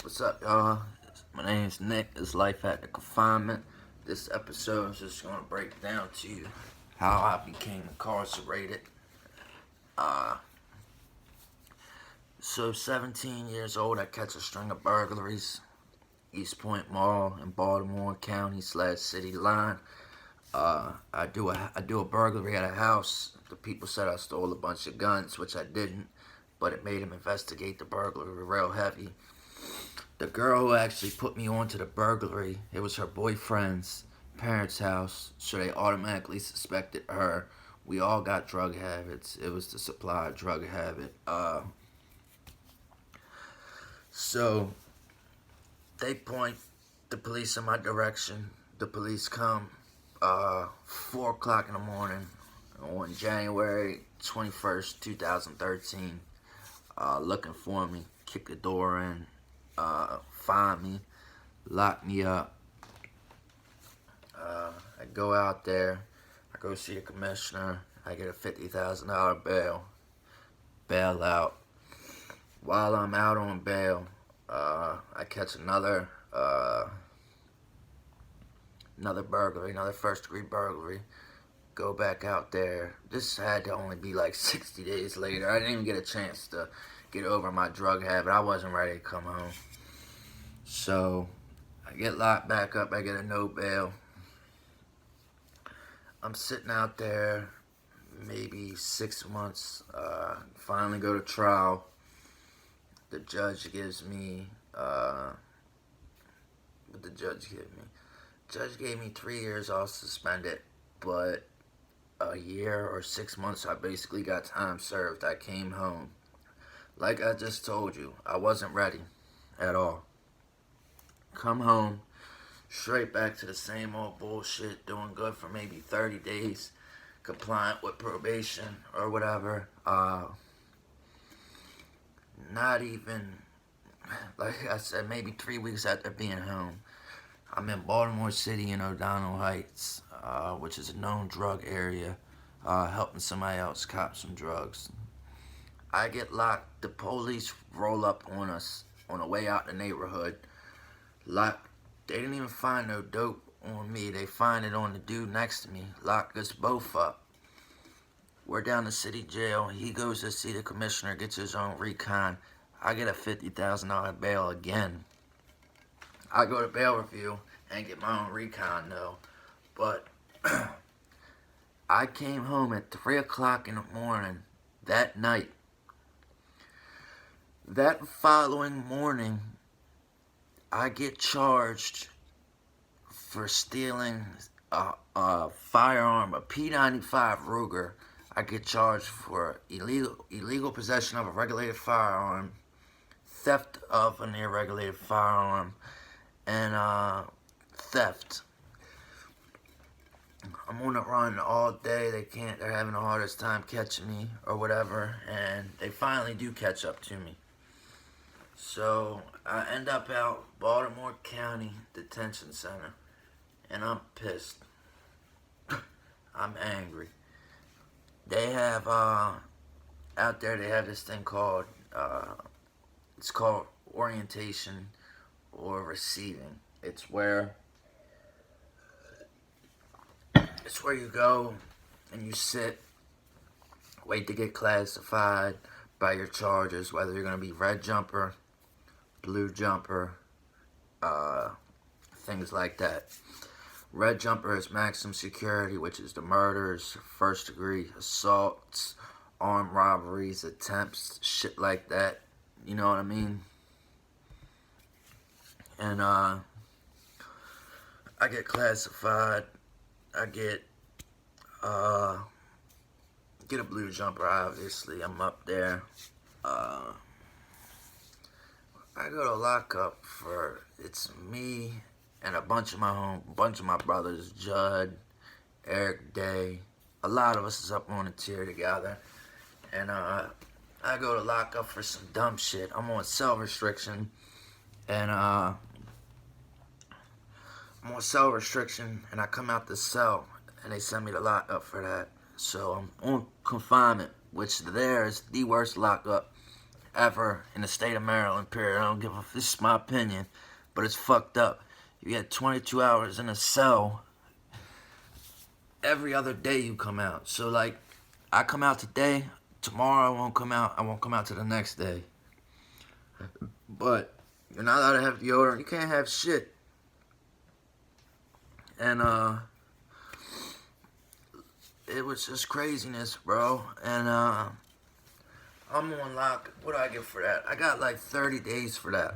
What's up, y'all? My name is Nick. It's Life at the Confinement. This episode is just going to break down to you how I became incarcerated. Uh, so 17 years old, I catch a string of burglaries. East Point Mall in Baltimore County / city line. I do a burglary at a house. The people said I stole a bunch of guns, which I didn't, but it made them investigate the burglary real heavy. The girl who actually put me onto the burglary, it was her boyfriend's parents' house, so they automatically suspected her. We all got drug habits. It was the supply drug habit. So they point the police in my direction. The police come 4 o'clock in the morning on January 21st, 2013, looking for me, kick the door in, find me, lock me up. I go out there, I go see the commissioner, I get a $50,000 bail out. While I'm out on bail, I catch another burglary, another first-degree burglary. Go back out there. This had to only be like 60 days later. I didn't even get a chance to get over my drug habit. I wasn't ready to come home. So I get locked back up. I get a no bail. I'm sitting out there maybe 6 months. Finally go to trial. The judge gives me, what the judge give me? Judge gave me 3 years off suspended, but a year or 6 months I basically got time served. I came home. Like I just told you, I wasn't ready at all. Come home, straight back to the same old bullshit, doing good for maybe 30 days, compliant with probation or whatever. Not even, like I said, maybe 3 weeks after being home, I'm in Baltimore City in O'Donnell Heights, which is a known drug area, helping somebody else cop some drugs. I get locked. The police roll up on us on the way out the neighborhood. Locked. They didn't even find no dope on me. They find it on the dude next to me. Locked us both up. We're down to city jail. He goes to see the commissioner, gets his own recon. I get a $50,000 bail again. I go to bail review and get my own recon though. But I came home at 3 o'clock in the morning that night. That following morning, I get charged for stealing a firearm, a P95 Ruger. I get charged for illegal possession of a regulated firearm, theft of an irregulated firearm, and theft. I'm on the run all day. They're having the hardest time catching me or whatever, and they finally do catch up to me. So I end up out Baltimore County Detention Center, and I'm pissed. I'm angry. They have out there. They have this thing called it's called orientation or receiving. It's where you go and you sit, wait to get classified by your charges, whether you're going to be red jumper, blue jumper, things like that. Red jumper is maximum security, which is the murders, first degree assaults, armed robberies, attempts, shit like that. You know what I mean? And I get classified. I get a blue jumper, obviously. I'm up there. I go to lockup for, it's me and a bunch of my brothers, Judd, Eric Day. A lot of us is up on a tier together. And I go to lockup for some dumb shit. I'm on cell restriction. And I'm on cell restriction, and I come out the cell, and they send me to lockup for that. So I'm on confinement, which there is the worst lockup ever in the state of Maryland, period. I don't give a... This is my opinion, but it's fucked up. You get 22 hours in a cell. Every other day you come out. So, like, I come out today. Tomorrow I won't come out. I won't come out to the next day. But you're not allowed to have deodorant. You can't have shit. And, it was just craziness, bro. And, I'm on lock. What do I get for that? I got like 30 days for that.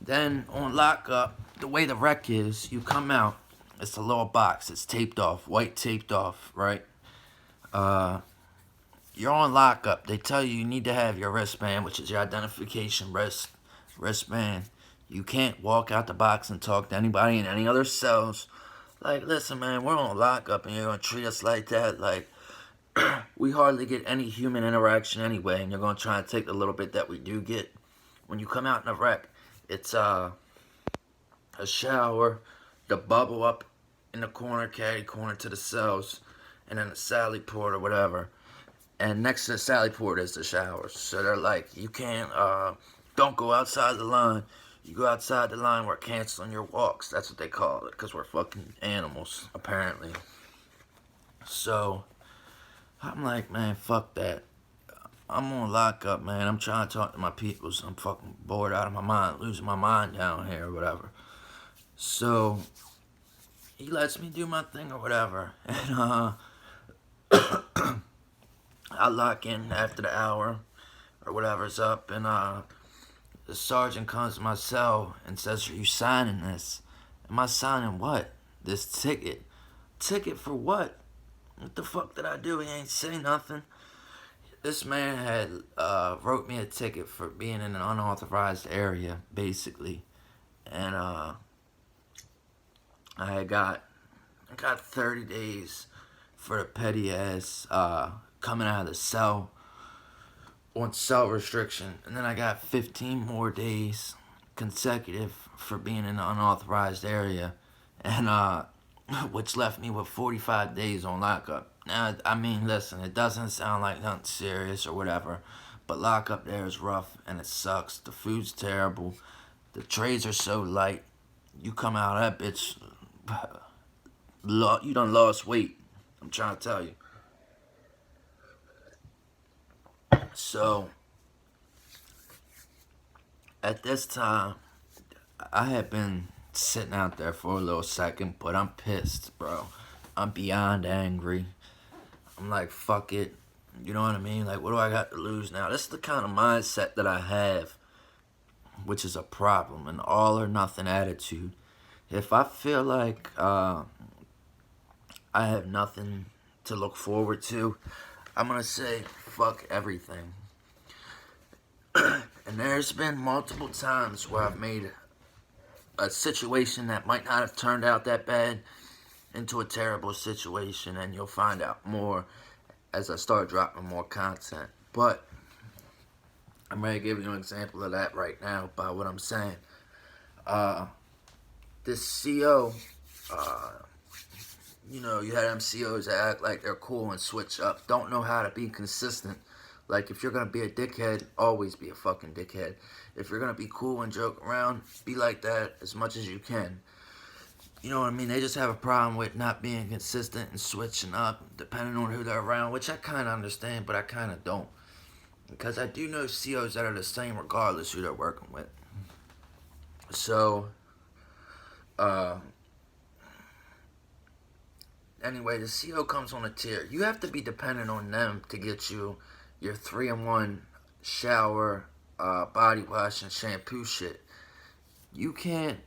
Then on lockup, the way the rec is, you come out. It's a little box. It's taped off, white taped off, right? You're on lockup. They tell you need to have your wristband, which is your identification wristband. You can't walk out the box and talk to anybody in any other cells. Like, listen, man, we're on lockup and you're going to treat us like that? Like, we hardly get any human interaction anyway, and you're going to try and take the little bit that we do get. When you come out in the rec, it's a shower, the bubble up in the corner, caddy corner to the cells, and then a sally port or whatever. And next to the sally port is the showers. So they're like, you can't, don't go outside the line. You go outside the line, we're canceling your walks. That's what they call it, because we're fucking animals, apparently. So I'm like, man, fuck that. I'm on lockup, man. I'm trying to talk to my peoples. I'm fucking bored out of my mind, losing my mind down here or whatever. So he lets me do my thing or whatever. And I lock in after the hour or whatever's up. And the sergeant comes to my cell and says, are you signing this? Am I signing what? This ticket. Ticket for what? What the fuck did I do? He ain't say nothing. This man had wrote me a ticket for being in an unauthorized area, basically. And I got 30 days for the petty ass coming out of the cell on cell restriction. And then I got 15 more days consecutive for being in an unauthorized area. And which left me with 45 days on lockup. Now, I mean, listen, it doesn't sound like nothing serious or whatever, but lockup there is rough and it sucks. The food's terrible. The trays are so light. You come out of that bitch, you done lost weight. I'm trying to tell you. So, at this time, I had been sitting out there for a little second, but I'm pissed, bro. I'm beyond angry. I'm like, fuck it. You know what I mean? Like, what do I got to lose now? This is the kind of mindset that I have, which is a problem, an all or nothing attitude. If I feel like I have nothing to look forward to, I'm going to say, fuck everything. And there's been multiple times where I've made a situation that might not have turned out that bad into a terrible situation, and you'll find out more as I start dropping more content. But I'm ready to give you an example of that right now by what I'm saying. This CO, you know, you had MCOs that act like they're cool and switch up, don't know how to be consistent. Like, if you're gonna be a dickhead, always be a fucking dickhead. If you're gonna be cool and joke around, be like that as much as you can. You know what I mean? They just have a problem with not being consistent and switching up depending on who they're around, which I kind of understand, but I kind of don't. Because I do know COs that are the same regardless who they're working with. So, anyway, the CO comes on a tier. You have to be dependent on them to get you your 3-in-1 shower, body wash, and shampoo shit. You can't,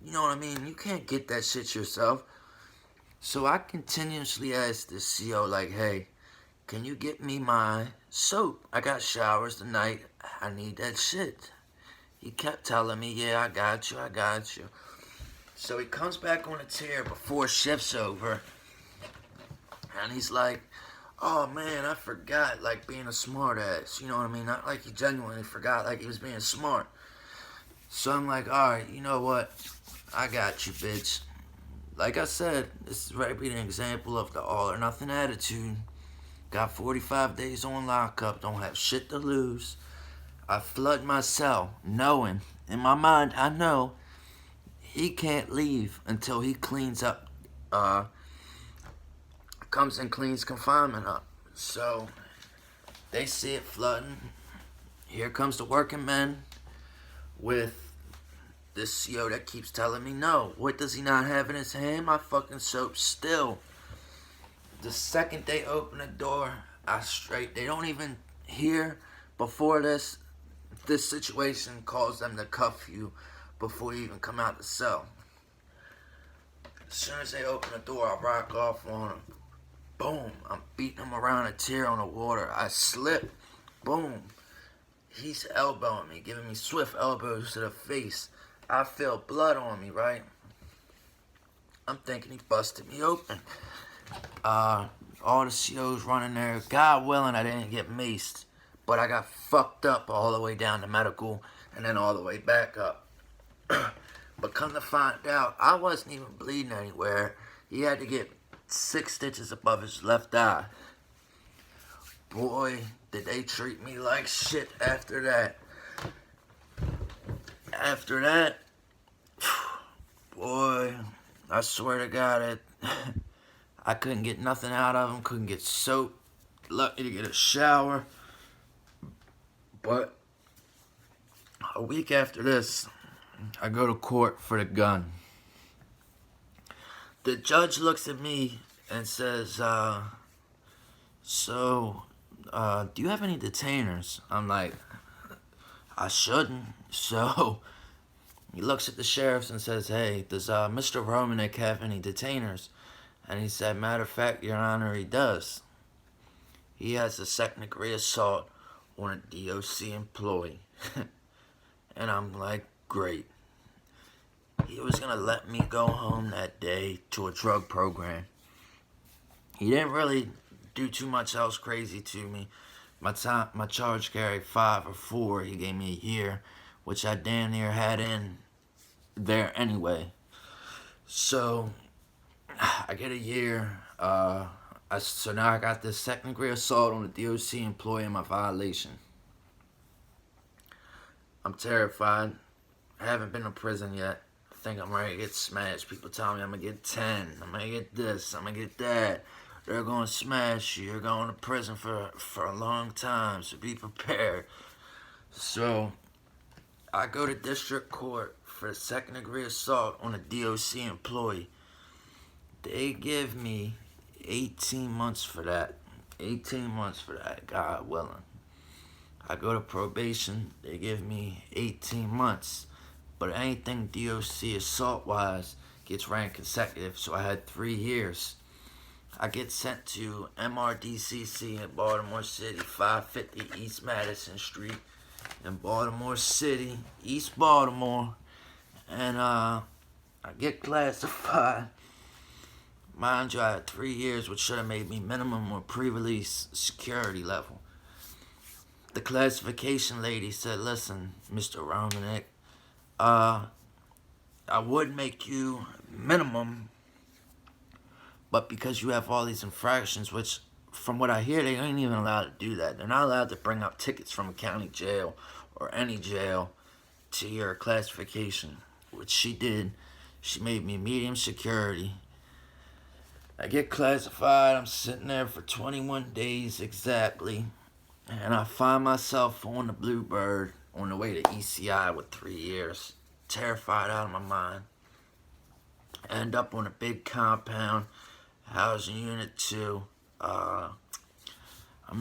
you know what I mean? You can't get that shit yourself. So I continuously ask the CO, like, hey, can you get me my soap? I got showers tonight. I need that shit. He kept telling me, yeah, I got you. So he comes back on the tier before shift's over. And he's like, oh, man, I forgot, like, being a smart ass. You know what I mean? Not like he genuinely forgot, like he was being smart. So I'm like, all right, you know what? I got you, bitch. Like I said, this is right being an example of the all or nothing attitude. Got 45 days on lockup, don't have shit to lose. I flood my cell, knowing, in my mind, I know he can't leave until he cleans up, comes and cleans confinement up. So, they see it flooding. Here comes the working men with this CO that keeps telling me no. What does he not have in his hand? My fucking soap still. The second they open the door, they don't even hear before this situation calls them to cuff you before you even come out the cell. As soon as they open the door, I rock off on them. Boom, I'm beating him around a tear on the water. I slip. Boom. He's elbowing me, giving me swift elbows to the face. I feel blood on me, right? I'm thinking he busted me open. All the COs running there. God willing, I didn't get maced. But I got fucked up all the way down to medical and then all the way back up. But come to find out, I wasn't even bleeding anywhere. He had to get 6 stitches above his left eye. Boy, did they treat me like shit after that. After that, boy, I swear to God, I couldn't get nothing out of him. Couldn't get soap. Lucky to get a shower. But a week after this, I go to court for the gun. The judge looks at me and says, do you have any detainers? I'm like, I shouldn't. So he looks at the sheriffs and says, hey, does Mr. Romanek have any detainers? And he said, matter of fact, Your Honor, he does. He has a second-degree assault on a DOC employee. And I'm like, great. He was going to let me go home that day to a drug program. He didn't really do too much else crazy to me. My charge carried 5 or 4. He gave me a year, which I damn near had in there anyway. So, I get a year. So now I got this second-degree assault on a DOC employee in my violation. I'm terrified. I haven't been to prison yet. I think I'm ready to get smashed. People tell me I'm going to get 10. I'm going to get this. I'm going to get that. They're going to smash you. You're going to prison for a long time, so be prepared. So, I go to district court for a second-degree assault on a DOC employee. They give me 18 months for that. 18 months for that, God willing. I go to probation. They give me 18 months. But anything DOC assault-wise gets ran consecutive, so I had 3 years. I get sent to MRDCC in Baltimore City, 550 East Madison Street in Baltimore City, East Baltimore. And I get classified. Mind you, I had 3 years, which should have made me minimum or pre-release security level. The classification lady said, listen, Mr. Romanek, I would make you minimum, but because you have all these infractions, which from what I hear, they ain't even allowed to do that. They're not allowed to bring up tickets from a county jail or any jail to your classification, which she did. She made me medium security. I get classified. I'm sitting there for 21 days exactly, and I find myself on the Bluebird on the way to ECI with 3 years. Terrified out of my mind. End up on a big compound, housing unit 2. I'm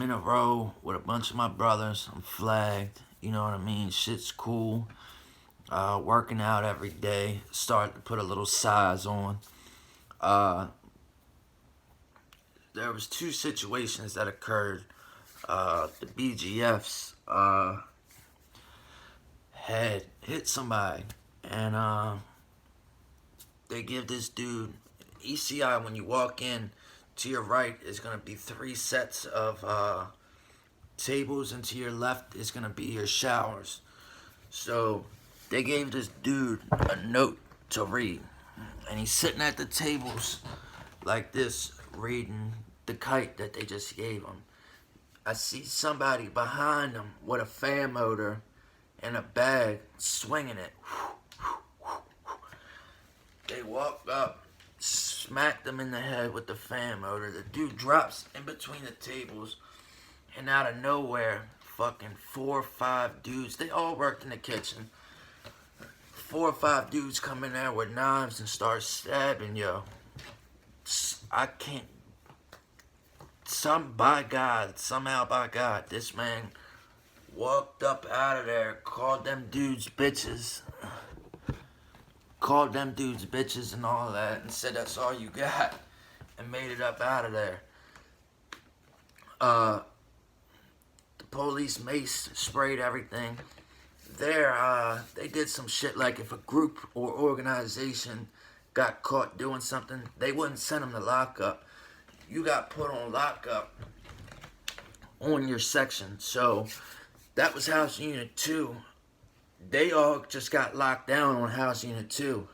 in a row with a bunch of my brothers. I'm flagged. You know what I mean? Shit's cool. Working out every day. Starting to put a little size on. There was 2 situations that occurred. The BGFs had hit somebody, and they give this dude ECI. When you walk in, to your right is going to be 3 sets of tables, and to your left is going to be your showers. So they gave this dude a note to read, and he's sitting at the tables like this, reading the kite that they just gave him. I see somebody behind him with a fan motor and a bag swinging it. They walk up, smacked him in the head with the fan motor. The dude drops in between the tables, and out of nowhere, fucking 4 or 5 dudes, they all worked in the kitchen. 4 or 5 dudes come in there with knives and start stabbing, yo. I can't. Somehow by God, this man walked up out of there, called them dudes bitches. Called them dudes bitches and all that, and said that's all you got, and made it up out of there. The police mace sprayed everything. They did some shit like if a group or organization got caught doing something, they wouldn't send them to lockup. You got put on lockup on your section. So that was House Unit 2. They all just got locked down on House Unit 2.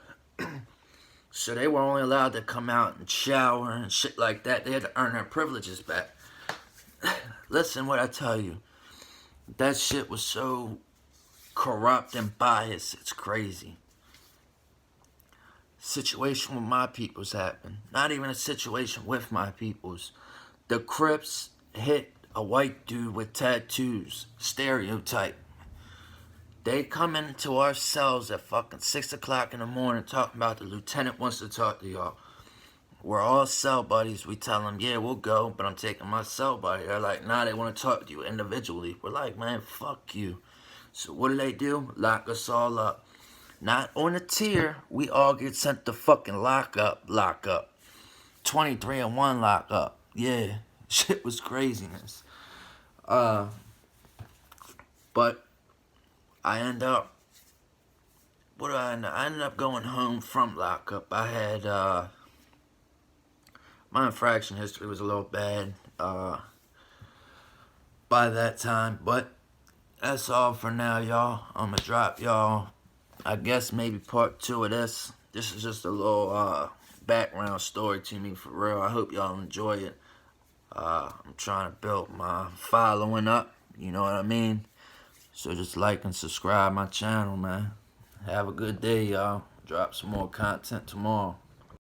So they were only allowed to come out and shower and shit like that. They had to earn their privileges back. Listen what I tell you. That shit was so corrupt and biased. It's crazy. Situation with my peoples happened. Not even a situation with my peoples. The Crips hit a white dude with tattoos. Stereotype. They come into our cells at fucking 6 o'clock in the morning talking about the lieutenant wants to talk to y'all. We're all cell buddies. We tell them, yeah, we'll go, but I'm taking my cell buddy. They're like, nah, they want to talk to you individually. We're like, man, fuck you. So what do? Lock us all up. Not on a tier. We all get sent to fucking lockup. 23-1 lockup. Yeah, shit was craziness. But I end up, I ended up going home from lockup. I had, my infraction history was a little bad, by that time. But that's all for now, y'all. I'm gonna drop y'all, I guess, maybe part 2 of this. This is just a little, background story to me, for real. I hope y'all enjoy it. I'm trying to build my following up, you know what I mean? So just like and subscribe my channel, man. Have a good day, y'all. Drop some more content tomorrow.